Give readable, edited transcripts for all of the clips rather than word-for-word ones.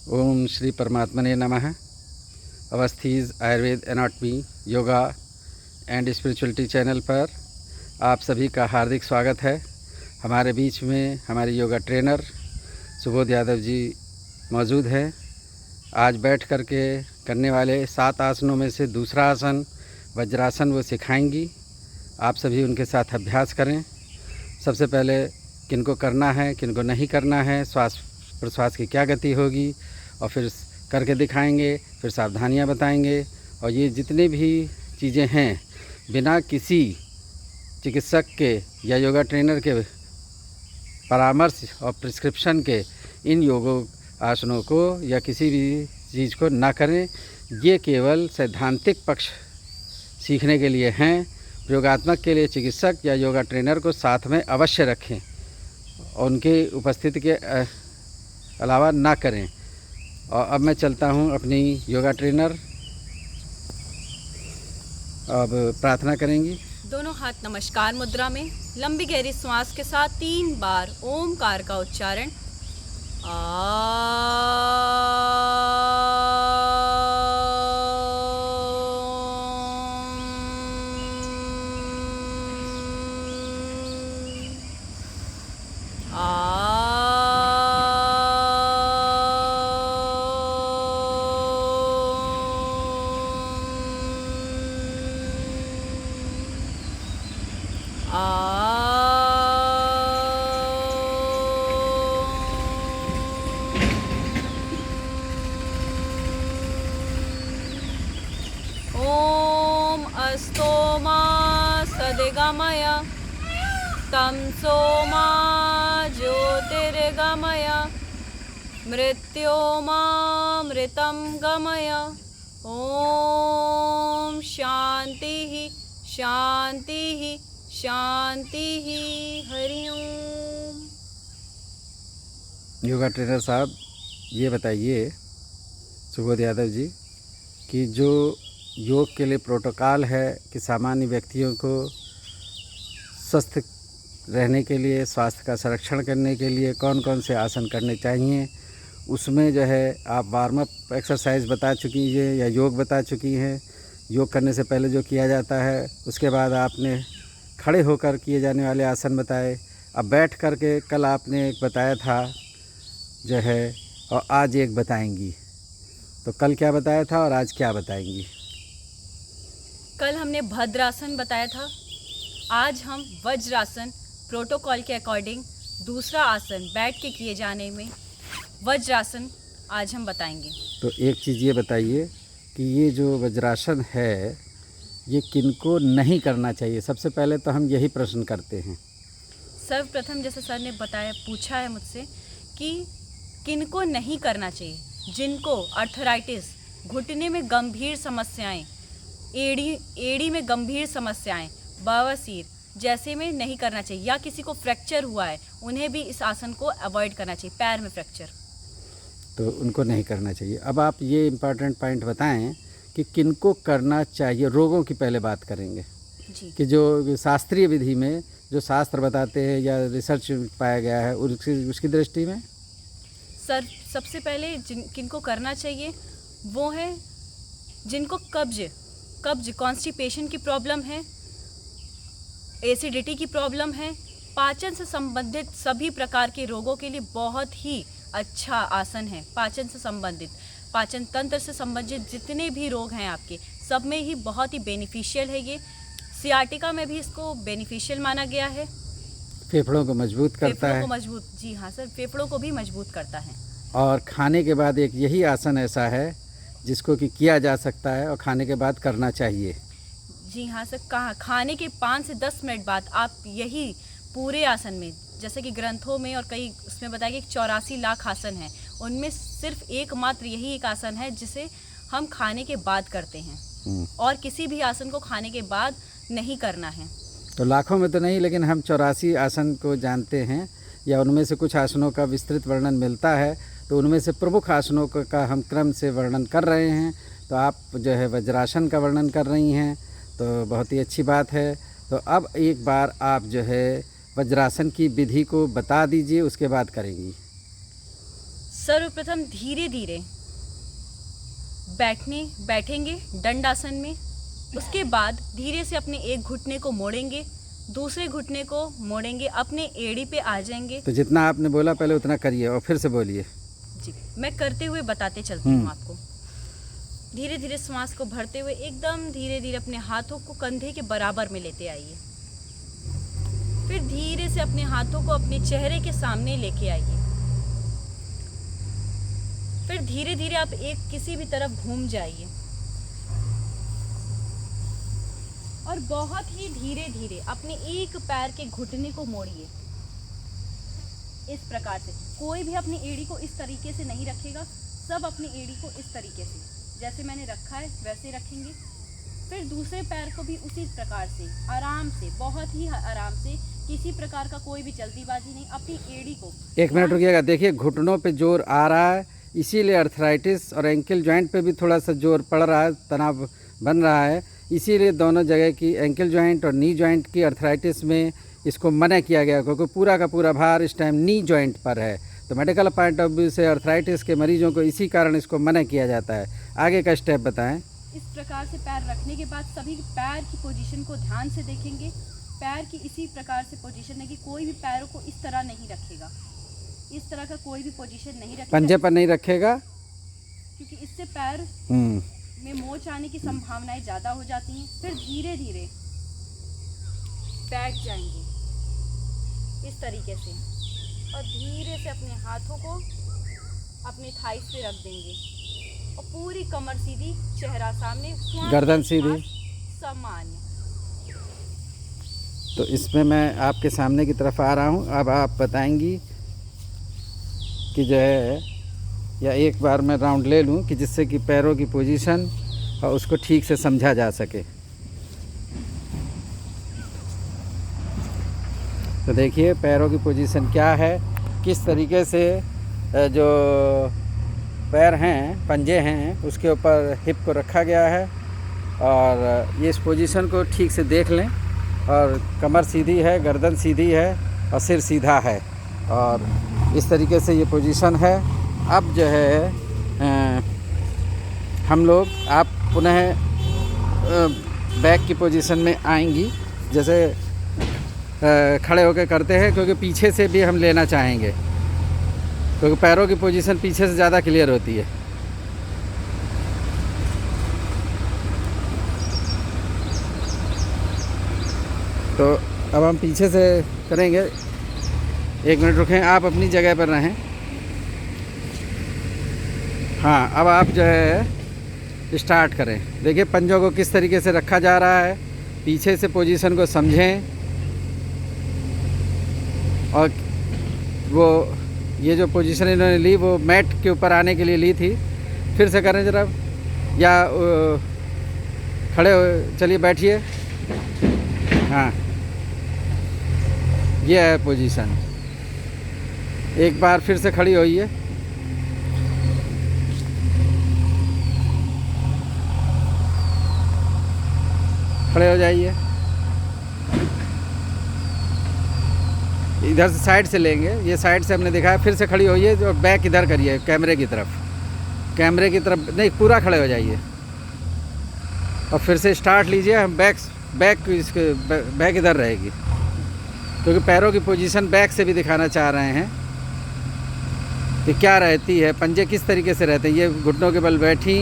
ओम श्री परमात्मने नमः। Awasthi's Ayurveda anatomy yoga and spirituality channel पर आप सभी का हार्दिक स्वागत है। हमारे बीच में हमारे योगा ट्रेनर सुबोध यादव जी मौजूद हैं। आज बैठ कर के करने वाले 7 आसनों में से दूसरा आसन वज्रासन वो सिखाएंगी। आप सभी उनके साथ अभ्यास करें। सबसे पहले किनको करना है किनको नहीं करना है, श्वास प्रश्वास की क्या गति होगी, और फिर करके दिखाएंगे, फिर सावधानियां बताएंगे। और ये जितने भी चीज़ें हैं बिना किसी चिकित्सक के या योगा ट्रेनर के परामर्श और प्रिस्क्रिप्शन के इन योगों आसनों को या किसी भी चीज़ को ना करें। ये केवल सैद्धांतिक पक्ष सीखने के लिए हैं। प्रयोगात्मक के लिए चिकित्सक या योगा ट्रेनर को साथ में अवश्य रखें और उनके उपस्थिति के अलावा ना करें। और अब मैं चलता हूँ अपनी योगा ट्रेनर अब प्रार्थना करेंगी। दोनों हाथ नमस्कार मुद्रा में लंबी गहरी श्वास के साथ 3 बार ओमकार का उच्चारण। ओम अस्तोमा सदिगमय तमसोमा ज्योतिर्गमय मृत्योमा मृतं गमय। ओम शांति शांति शांति। हरि ओम। योगा ट्रेनर साहब ये बताइए सुबोध यादव जी कि जो योग के लिए प्रोटोकॉल है कि सामान्य व्यक्तियों को स्वस्थ रहने के लिए, स्वास्थ्य का संरक्षण करने के लिए कौन कौन से आसन करने चाहिए, उसमें जो है आप वार्म अप एक्सरसाइज बता चुकी हैं या योग बता चुकी हैं। योग करने से पहले जो किया जाता है, उसके बाद आपने खड़े होकर किए जाने वाले आसन बताए। अब बैठ कर के कल आपने एक बताया था जो है, और आज एक बताएंगी। तो कल क्या बताया था और आज क्या बताएंगी? कल हमने भद्रासन बताया था, आज हम वज्रासन प्रोटोकॉल के अकॉर्डिंग दूसरा आसन बैठ के किए जाने में वज्रासन आज हम बताएंगे। तो एक चीज़ ये बताइए कि ये जो वज्रासन है ये किनको नहीं करना चाहिए? सबसे पहले तो हम यही प्रश्न करते हैं। सर्वप्रथम जैसे सर ने बताया, पूछा है मुझसे कि किनको नहीं करना चाहिए। जिनको अर्थराइटिस, घुटने में गंभीर समस्याएं, एड़ी में गंभीर समस्याएं, बवासीर जैसे में नहीं करना चाहिए, या किसी को फ्रैक्चर हुआ है उन्हें भी इस आसन को अवॉइड करना चाहिए। पैर में फ्रैक्चर, तो उनको नहीं करना चाहिए। अब आप ये इम्पॉर्टेंट पॉइंट बताएं कि किनको करना चाहिए। रोगों की पहले बात करेंगे जी। कि जो शास्त्रीय विधि में जो शास्त्र बताते हैं या रिसर्च पाया गया है उसकी दृष्टि में सर सबसे पहले किनको करना चाहिए वो है जिनको कब्ज कॉन्स्टिपेशन की प्रॉब्लम है, एसिडिटी की प्रॉब्लम है, पाचन से संबंधित सभी प्रकार के रोगों के लिए बहुत ही अच्छा आसन है। पाचन से संबंधित, पाचन तंत्र से संबंधित जितने भी रोग हैं आपके, सब में ही बहुत ही बेनिफिशियल है। ये सियाटिका में भी इसको बेनिफिशियल माना गया है। फेफड़ों को मजबूत करता है। जी हाँ सर, फेफड़ों को भी मजबूत करता है। और खाने के बाद एक यही आसन ऐसा है जिसको कि किया जा सकता है और खाने के बाद करना चाहिए। जी हाँ सर, खाने के 5 से 10 मिनट बाद आप यही पूरे आसन में, जैसे कि ग्रंथों में और कई उसमें बताया कि 84 लाख आसन हैं, उनमें सिर्फ एकमात्र यही एक आसन है जिसे हम खाने के बाद करते हैं, और किसी भी आसन को खाने के बाद नहीं करना है। तो लाखों में तो नहीं, लेकिन हम 84 आसन को जानते हैं, या उनमें से कुछ आसनों का विस्तृत वर्णन मिलता है। तो उनमें से प्रमुख आसनों का हम क्रम से वर्णन कर रहे हैं। तो आप जो है वज्रासन का वर्णन कर रही हैं, तो बहुत ही अच्छी बात है। तो अब एक बार आप जो है वज्रासन की विधि को बता दीजिए, उसके बाद करेंगी। सर्वप्रथम धीरे धीरे बैठेंगे दंडासन में। उसके बाद धीरे से अपने एक घुटने को मोड़ेंगे, दूसरे घुटने को मोड़ेंगे, अपने एड़ी पे आ जाएंगे। तो जितना आपने बोला पहले उतना करिए और फिर से बोलिए। जी, मैं करते हुए बताते चलती हूँ आपको। धीरे धीरे श्वास को भरते हुए एकदम धीरे धीरे अपने हाथों को कंधे के बराबर में लेते आइए। फिर धीरे से अपने हाथों को अपने चेहरे के सामने लेके आइए। फिर धीरे धीरे आप एक किसी भी तरफ घूम जाइए और बहुत ही धीरे धीरे अपने एक पैर के घुटने को मोड़िए। इस प्रकार से कोई भी अपनी एड़ी को इस तरीके से नहीं रखेगा, सब अपनी एड़ी को इस तरीके से जैसे मैंने रखा है वैसे रखेंगे। फिर दूसरे पैर को भी उसी प्रकार से आराम से, बहुत ही आराम से, किसी प्रकार का कोई भी जल्दीबाजी नहीं, अपनी एड़ी को। एक मिनट रुकिएगा। देखिए घुटनों पे जोर आ रहा है, इसीलिए अर्थराइटिस और एंकल जॉइंट पे भी थोड़ा सा जोर पड़ रहा है, तनाव बन रहा है। इसीलिए दोनों जगह की एंकल जॉइंट और नी जॉइंट की अर्थराइटिस में इसको मना किया गया, क्योंकि पूरा का पूरा भार इस टाइम नी जॉइंट पर है। तो मेडिकल पॉइंट ऑफ व्यू से अर्थराइटिस के मरीजों को इसी कारण इसको मना किया जाता है। आगे का स्टेप बताएं। इस प्रकार से पैर रखने के बाद सभी पैर की पोजीशन को ध्यान से देखेंगे। पैर की इसी प्रकार से पोजीशन है कि कोई भी पैरों को इस तरह नहीं रखेगा, इस तरह का कोई भी पोजीशन नहीं रखेगा, पंजे पर नहीं रखेगा, क्योंकि इससे पैर में मोच आने की संभावनाएं ज़्यादा हो जाती हैं। फिर धीरे धीरे बैठ जाएंगे इस तरीके से और धीरे से अपने हाथों को अपने थाइस पे रख देंगे और पूरी कमर सीधी, चेहरा सामने, गर्दन सीधी, सामान्य। तो इसमें मैं आपके सामने की तरफ आ रहा हूँ। अब आप बताएंगी कि जो है, या एक बार मैं राउंड ले लूँ कि जिससे कि पैरों की पोजीशन और उसको ठीक से समझा जा सके। तो देखिए पैरों की पोजीशन क्या है, किस तरीके से जो पैर हैं, पंजे हैं, उसके ऊपर हिप को रखा गया है। और ये इस पोजीशन को ठीक से देख लें। और कमर सीधी है, गर्दन सीधी है और सिर सीधा है, और इस तरीके से ये पोजीशन है। अब जो है हम लोग, आप पुनः बैक की पोजीशन में आएंगी, जैसे खड़े होकर करते हैं, क्योंकि पीछे से भी हम लेना चाहेंगे, क्योंकि पैरों की पोजीशन पीछे से ज़्यादा क्लियर होती है। तो अब हम पीछे से करेंगे। एक मिनट रुकें, आप अपनी जगह पर रहें। हाँ, अब आप जो है स्टार्ट करें। देखिए पंजों को किस तरीके से रखा जा रहा है, पीछे से पोजीशन को समझें। और वो ये जो पोजीशन इन्होंने ली वो मैट के ऊपर आने के लिए ली थी। फिर से करें जरा, या खड़े हो, चलिए बैठिए। हाँ, ये है पोजीशन। एक बार फिर से खड़ी होइए। खड़े हो जाइए। इधर से साइड से लेंगे, ये साइड से हमने दिखाया। फिर से खड़ी होइए और बैक इधर करिए, कैमरे की तरफ नहीं, पूरा खड़े हो जाइए। और फिर से स्टार्ट लीजिए। हम बैक इधर रहेगी, क्योंकि पैरों की पोजीशन बैक से भी दिखाना चाह रहे हैं कि क्या रहती है, पंजे किस तरीके से रहते हैं। ये घुटनों के बल बैठी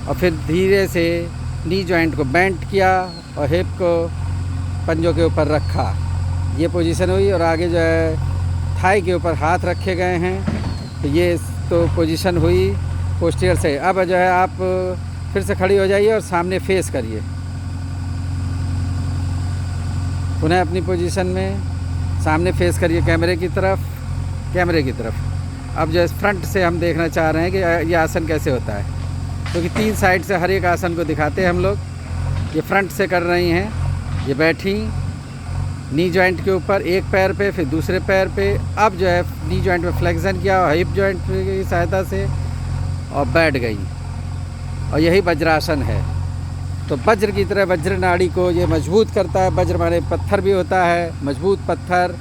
और फिर धीरे से नी जॉइंट को बेंट किया और हिप को पंजों के ऊपर रखा, ये पोजीशन हुई। और आगे जो है थाई के ऊपर हाथ रखे गए हैं, तो ये तो पोजीशन हुई पोस्टीरियर से। अब जो है आप फिर से खड़ी हो जाइए और सामने फेस करिए, पुनः अपनी पोजीशन में सामने फेस करिए कैमरे की तरफ। अब जो फ्रंट से हम देखना चाह रहे हैं कि ये आसन कैसे होता है, क्योंकि 3 साइड से हर एक आसन को दिखाते हैं हम लोग। ये फ्रंट से कर रही हैं, ये बैठी नी जॉइंट के ऊपर एक पैर पे, फिर दूसरे पैर पे। अब जो है नी जॉइंट में फ्लेक्शन किया और हिप जॉइंट की सहायता से और बैठ गई, और यही वज्रासन है। तो वज्र की तरह वज्र नाड़ी को ये मजबूत करता है। वज्र माने पत्थर भी होता है, मजबूत पत्थर,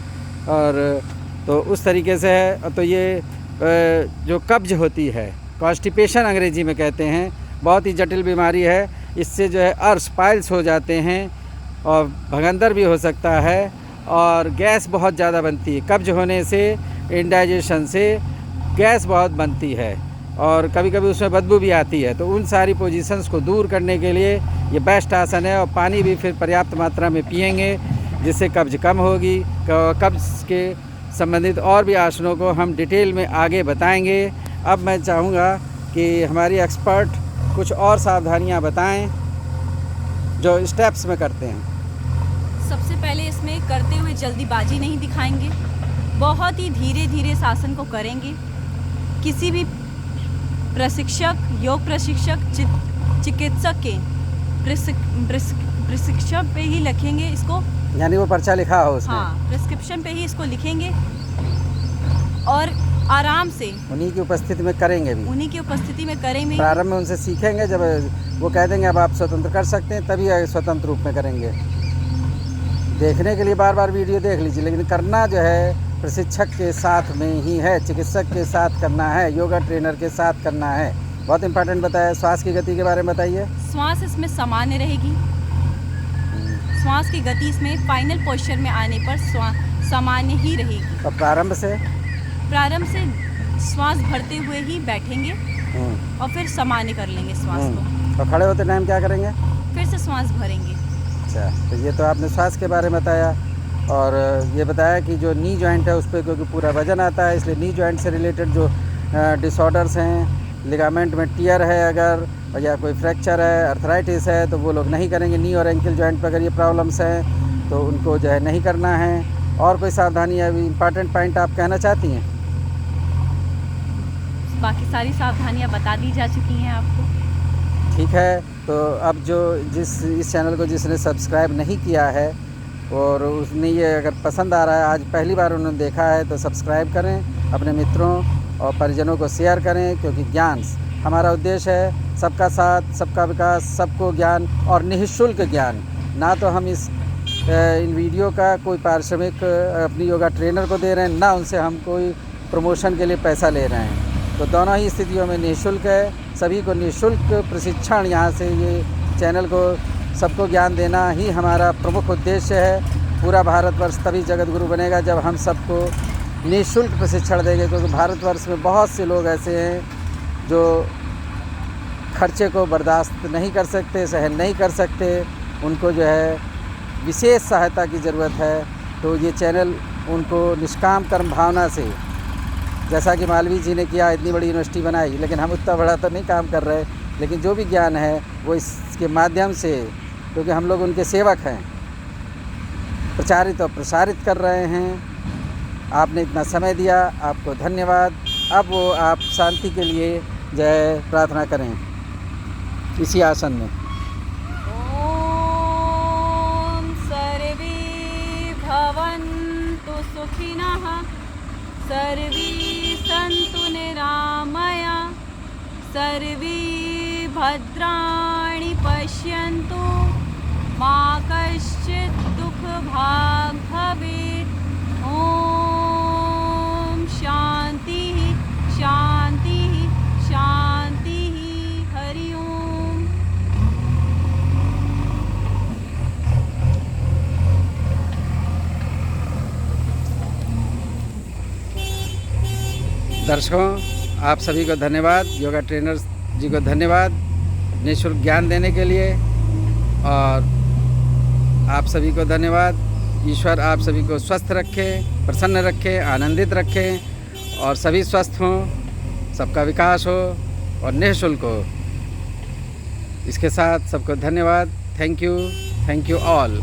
और तो उस तरीके से है। तो ये जो कब्ज होती है, कॉन्स्टिपेशन अंग्रेजी में कहते हैं, बहुत ही जटिल बीमारी है। इससे जो है अर्श पाइल्स हो जाते हैं और भगंदर भी हो सकता है और गैस बहुत ज़्यादा बनती है। कब्ज होने से, इंडाइजेशन से गैस बहुत बनती है और कभी कभी उसमें बदबू भी आती है। तो उन सारी पोजीशंस को दूर करने के लिए ये बेस्ट आसन है। और पानी भी फिर पर्याप्त मात्रा में पिएंगे जिससे कब्ज कम होगी। कब्ज के संबंधित और भी आसनों को हम डिटेल में आगे बताएंगे। अब मैं चाहूँगा कि हमारी एक्सपर्ट कुछ और सावधानियाँ बताएं जो स्टेप्स में करते हैं। सबसे पहले इसमें करते हुए जल्दीबाजी नहीं दिखाएंगे, बहुत ही धीरे धीरे इस आसन को करेंगे। किसी भी प्रशिक्षक, योग प्रशिक्षक, चिकित्सक के प्रिस्क्रिप्शन पे ही लिखेंगे इसको, यानी वो पर्चा लिखा हो उसमें। हाँ, प्रिस्क्रिप्शन पे ही इसको लिखेंगे और आराम से उन्हीं की उपस्थिति में करेंगे भी। उन्हीं की उपस्थिति में करेंगे। प्रारंभ में उनसे सीखेंगे, जब वो कह देंगे अब आप स्वतंत्र कर सकते हैं तभी स्वतंत्र रूप में करेंगे। देखने के लिए बार बार वीडियो देख लीजिए, लेकिन करना जो है प्रशिक्षक के साथ में ही है, चिकित्सक के साथ करना है, योगा ट्रेनर के साथ करना है। बहुत इंपॉर्टेंट बताया। श्वास की गति के बारे में बताइए। श्वास इसमें सामान्य रहेगी। श्वास की गति इसमें फाइनल पोस्चर में आने पर सामान्य ही रहेगी। और प्रारंभ से श्वास भरते हुए ही बैठेंगे और फिर सामान्य कर लेंगे श्वास को। और खड़े होते टाइम क्या करेंगे? फिर से श्वास भरेंगे। अच्छा, तो ये तो आपने श्वास के बारे में बताया और ये बताया कि जो नी जॉइंट है उस पर क्योंकि पूरा वजन आता है, इसलिए नी जॉइंट से रिलेटेड जो डिसऑर्डर्स हैं, लिगामेंट में टियर है अगर, या कोई फ्रैक्चर है, अर्थराइटिस है, तो वो लोग नहीं करेंगे। नी और एंकल जॉइंट पर अगर ये प्रॉब्लम्स हैं तो उनको जो है नहीं करना है। और कोई सावधानी है, इम्पॉर्टेंट पॉइंट आप कहना चाहती हैं? बाकी सारी सावधानियां बता दी जा चुकी हैं आपको। ठीक है, तो अब जो इस चैनल को जिसने सब्सक्राइब नहीं किया है और उसने ये अगर पसंद आ रहा है, आज पहली बार उन्होंने देखा है, तो सब्सक्राइब करें, अपने मित्रों और परिजनों को शेयर करें, क्योंकि ज्ञान हमारा उद्देश्य है। सबका साथ, सबका विकास, सबको ज्ञान और निःशुल्क ज्ञान। ना तो हम इन वीडियो का कोई पारिश्रमिक अपनी योगा ट्रेनर को दे रहे हैं, ना उनसे हम कोई प्रमोशन के लिए पैसा ले रहे हैं। तो दोनों ही स्थितियों में निःशुल्क है। सभी को निःशुल्क प्रशिक्षण यहाँ से, ये चैनल को सबको ज्ञान देना ही हमारा प्रमुख उद्देश्य है। पूरा भारतवर्ष तभी जगत गुरु बनेगा जब हम सबको निःशुल्क प्रशिक्षण देंगे, क्योंकि भारतवर्ष में बहुत से लोग ऐसे हैं जो खर्चे को बर्दाश्त नहीं कर सकते, सहन नहीं कर सकते। उनको जो है विशेष सहायता की ज़रूरत है। तो ये चैनल उनको निष्काम कर्म भावना से, जैसा कि मालवीय जी ने किया, इतनी बड़ी यूनिवर्सिटी बनाई, लेकिन हम उतना बड़ा तो नहीं काम कर रहे, लेकिन जो भी ज्ञान है वो इसके माध्यम से, क्योंकि हम लोग उनके सेवक हैं, प्रचारित और प्रसारित कर रहे हैं। आपने इतना समय दिया, आपको धन्यवाद। अब वो आप शांति के लिए जय प्रार्थना करें इसी आसन में। ओम सर्वे भवन्तु सुखिनः, सर्वे सन्तु निरामया, सर्वे भद्राणि पश्यन्तु, मा कश्चित् दुःखभाग् भवेत्। ओम शांति शांति शांति। हरि ओम। दर्शकों, आप सभी को धन्यवाद, योगा ट्रेनर्स जी को धन्यवाद निःशुल्क ज्ञान देने के लिए, और आप सभी को धन्यवाद। ईश्वर आप सभी को स्वस्थ रखे, प्रसन्न रखे, आनंदित रखें और सभी स्वस्थ हों, सबका विकास हो और निःशुल्क हो। इसके साथ सबको धन्यवाद। Thank you all.